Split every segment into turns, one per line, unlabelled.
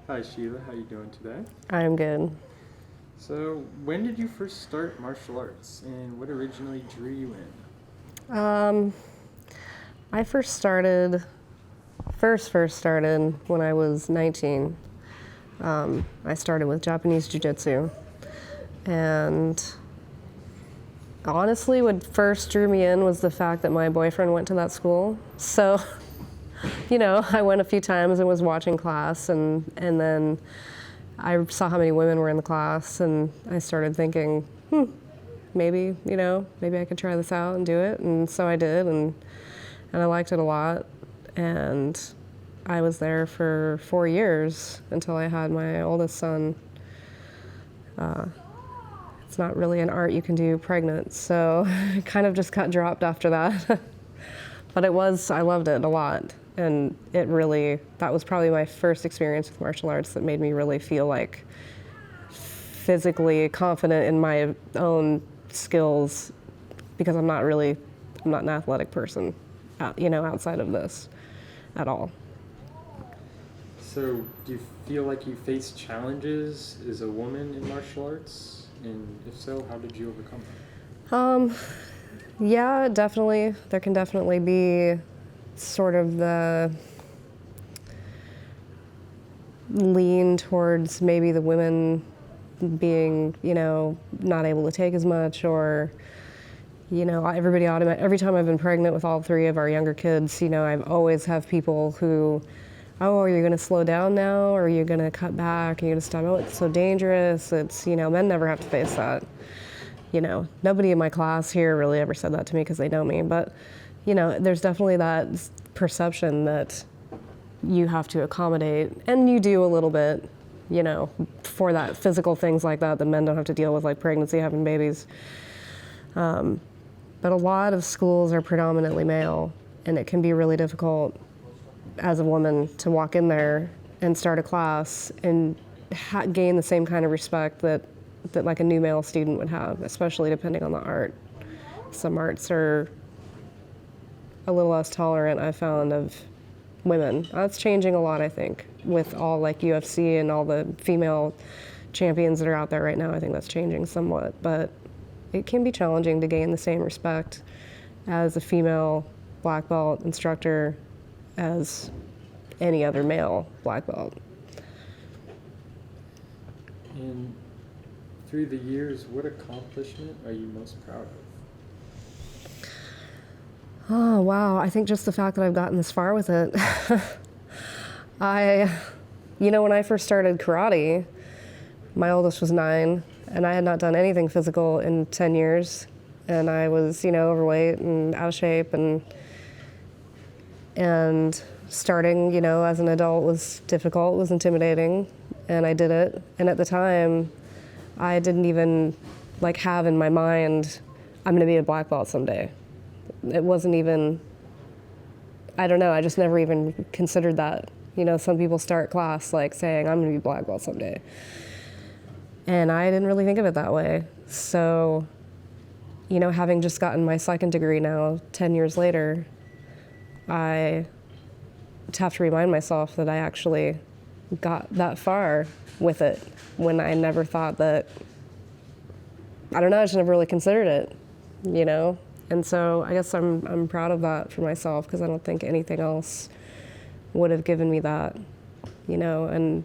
Hi Sheila, how you doing today?
I'm good.
So, when did you first start martial arts, and what originally drew you in?
Um, I first started when I was 19. I started with Japanese Jiu-Jitsu. And honestly, what first drew me in was the fact that my boyfriend went to that school. So, I went a few times and was watching class, and then I saw how many women were in the class, and I started thinking, maybe, maybe I could try this out and do it. And so I did, and I liked it a lot. And I was there for 4 years until I had my oldest son. It's not really an art you can do pregnant, so it kind of just got dropped after that. But I loved it a lot. And that was probably my first experience with martial arts that made me really feel like physically confident in my own skills, because I'm not an athletic person, outside of this at all.
So, do you feel like you faced challenges as a woman in martial arts? And if so, how did you overcome them?
Yeah, definitely. There can definitely be sort of the lean towards maybe the women being, not able to take as much, or, every time I've been pregnant with all three of our younger kids, I've always have people who, oh, are you going to slow down now? Or are you going to cut back? Are you going to stop? Oh, it's so dangerous. Men never have to face that. Nobody in my class here really ever said that to me because they know me. But, there's definitely that perception that you have to accommodate, and you do a little bit, for that physical things like that men don't have to deal with, like pregnancy, having babies. But a lot of schools are predominantly male, and it can be really difficult as a woman to walk in there and start a class and gain the same kind of respect that like a new male student would have, especially depending on the art. Some arts are a little less tolerant, I've found, of women. That's changing a lot, I think, with all like UFC and all the female champions that are out there right now. I think that's changing somewhat, but it can be challenging to gain the same respect as a female black belt instructor as any other male black belt.
And through the years, what accomplishment are you most proud of?
Oh, wow. I think just the fact that I've gotten this far with it. When I first started karate, my oldest was 9, and I had not done anything physical in 10 years. And I was, overweight and out of shape, and starting, as an adult was difficult, was intimidating, and I did it. And at the time, I didn't even have in my mind, I'm going to be a black belt someday. It wasn't even, I don't know, I just never even considered that. Some people start class saying, I'm going to be black belt someday. And I didn't really think of it that way. So, having just gotten my second degree now, 10 years later, I have to remind myself that I actually got that far with it when I never thought that, I don't know, I just never really considered it, And so I guess I'm proud of that for myself, because I don't think anything else would have given me that, And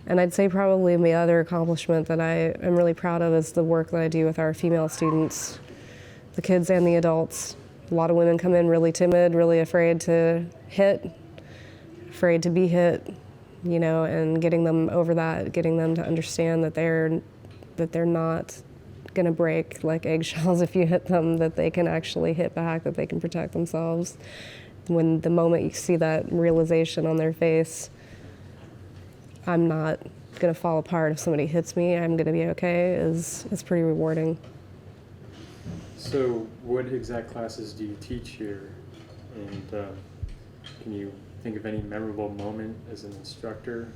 I'd say probably the other accomplishment that I am really proud of is the work that I do with our female students, the kids and the adults. A lot of women come in really timid, really afraid to hit, afraid to be hit, and getting them over that, getting them to understand that they're not going to break like eggshells if you hit them, that they can actually hit back, that they can protect themselves. When the moment you see that realization on their face, I'm not going to fall apart if somebody hits me, I'm going to be okay, is pretty rewarding.
So, what exact classes do you teach here? And can you think of any memorable moment as an instructor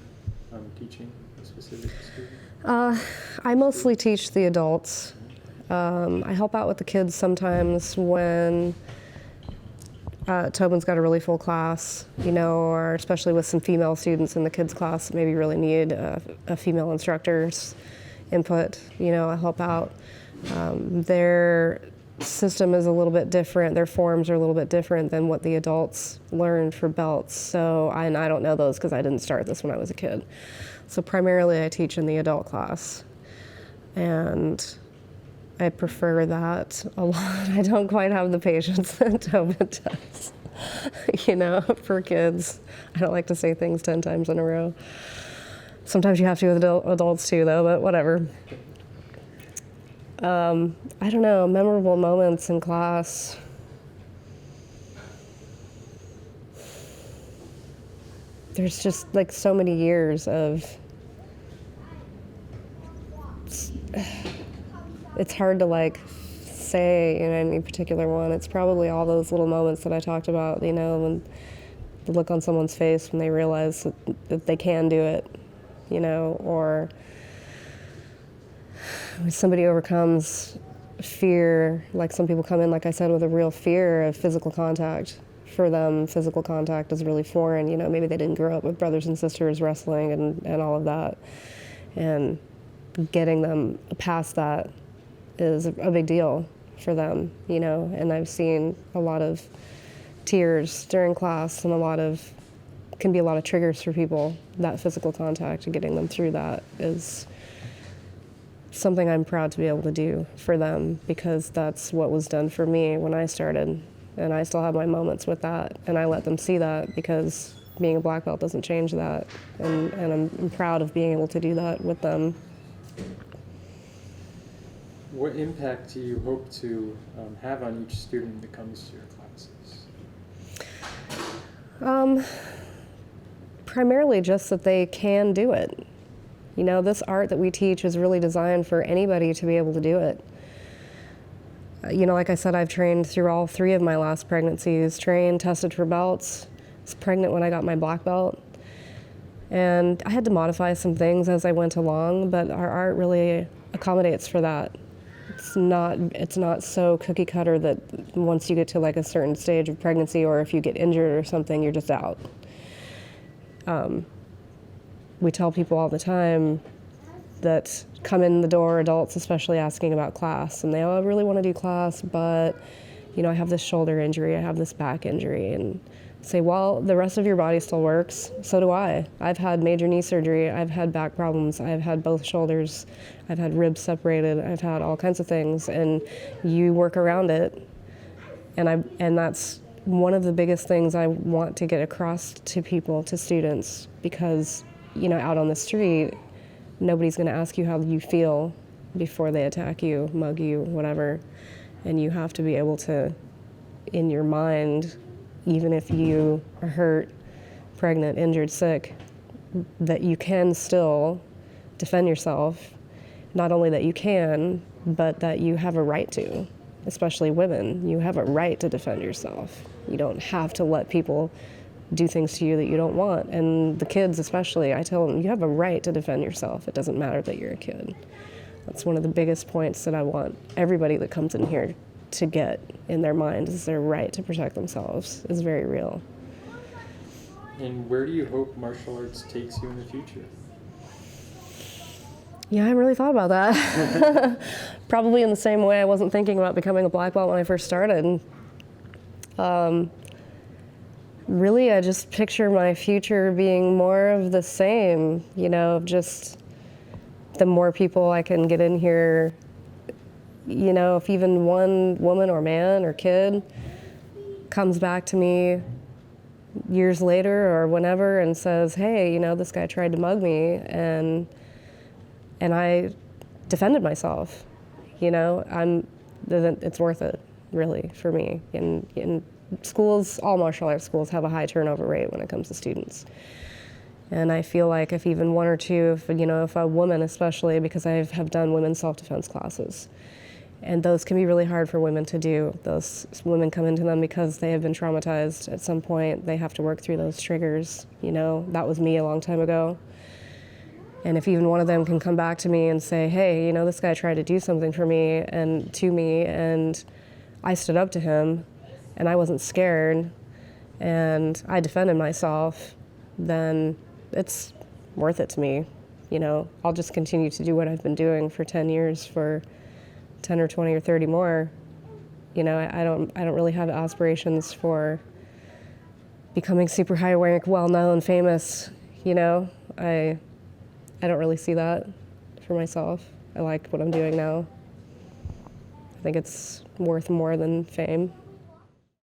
teaching a specific student?
I mostly teach the adults. I help out with the kids sometimes when Tobin's got a really full class, or especially with some female students in the kids class, maybe really need a female instructor's input, help out. Their system is a little bit different. Their forms are a little bit different than what the adults learned for belts. So, I don't know those because I didn't start this when I was a kid. So primarily I teach in the adult class. And I prefer that a lot. I don't quite have the patience that Tobin does, for kids. I don't like to say things 10 times in a row. Sometimes you have to with adults too, though, but whatever. I don't know, memorable moments in class. There's just like so many years of, it's hard to like say in any particular one. It's probably all those little moments that I talked about, when the look on someone's face when they realize that they can do it, or when somebody overcomes fear, like some people come in, like I said, with a real fear of physical contact. For them, physical contact is really foreign. Maybe they didn't grow up with brothers and sisters wrestling and all of that. And getting them past that is a big deal for them, and I've seen a lot of tears during class and can be a lot of triggers for people. That physical contact and getting them through that is something I'm proud to be able to do for them, because that's what was done for me when I started, and I still have my moments with that, and I let them see that, because being a black belt doesn't change that, and I'm proud of being able to do that with them.
What impact do you hope to have on each student that comes to your classes?
Primarily just that they can do it. This art that we teach is really designed for anybody to be able to do it. Like I said, I've trained through all 3 of my last pregnancies, tested for belts. I was pregnant when I got my black belt. And I had to modify some things as I went along, but our art really accommodates for that. It's not so cookie cutter that once you get to like a certain stage of pregnancy, or if you get injured or something, you're just out. We tell people all the time that come in the door, adults especially, asking about class, and they all really want to do class, but I have this shoulder injury, I have this back injury, and say, well, the rest of your body still works. So do I. I've had major knee surgery, I've had back problems, I've had both shoulders, I've had ribs separated, I've had all kinds of things, and you work around it. And that's one of the biggest things I want to get across to people, to students, because out on the street, nobody's going to ask you how you feel before they attack you, mug you, whatever. And you have to be able to, in your mind, even if you are hurt, pregnant, injured, sick, that you can still defend yourself. Not only that you can, but that you have a right to, especially women. You have a right to defend yourself. You don't have to let people do things to you that you don't want. And the kids especially, I tell them, you have a right to defend yourself. It doesn't matter that you're a kid. That's one of the biggest points that I want everybody that comes in here to get in their mind, is their right to protect themselves is very real.
And where do you hope martial arts takes you in the future?
Yeah, I haven't really thought about that. Probably in the same way I wasn't thinking about becoming a black belt when I first started. Really, I just picture my future being more of the same, just the more people I can get in here, if even one woman or man or kid comes back to me years later or whenever and says, hey, this guy tried to mug me, and I defended myself, it's worth it, really, for me. In schools, all martial arts schools have a high turnover rate when it comes to students. And I feel like if even one or two, if a woman especially, because I have done women's self-defense classes, and those can be really hard for women to do. Those women come into them because they have been traumatized at some point. They have to work through those triggers, That was me a long time ago. And if even one of them can come back to me and say, hey, this guy tried to do something for me and to me, and I stood up to him, and I wasn't scared, and I defended myself, then it's worth it to me. You know, I'll just continue to do what I've been doing for 10 years, for 10 or 20 or 30 more. You know, I don't really have aspirations for becoming super high rank, well-known, famous. You know, I don't really see that for myself. I like what I'm doing now. I think it's worth more than fame.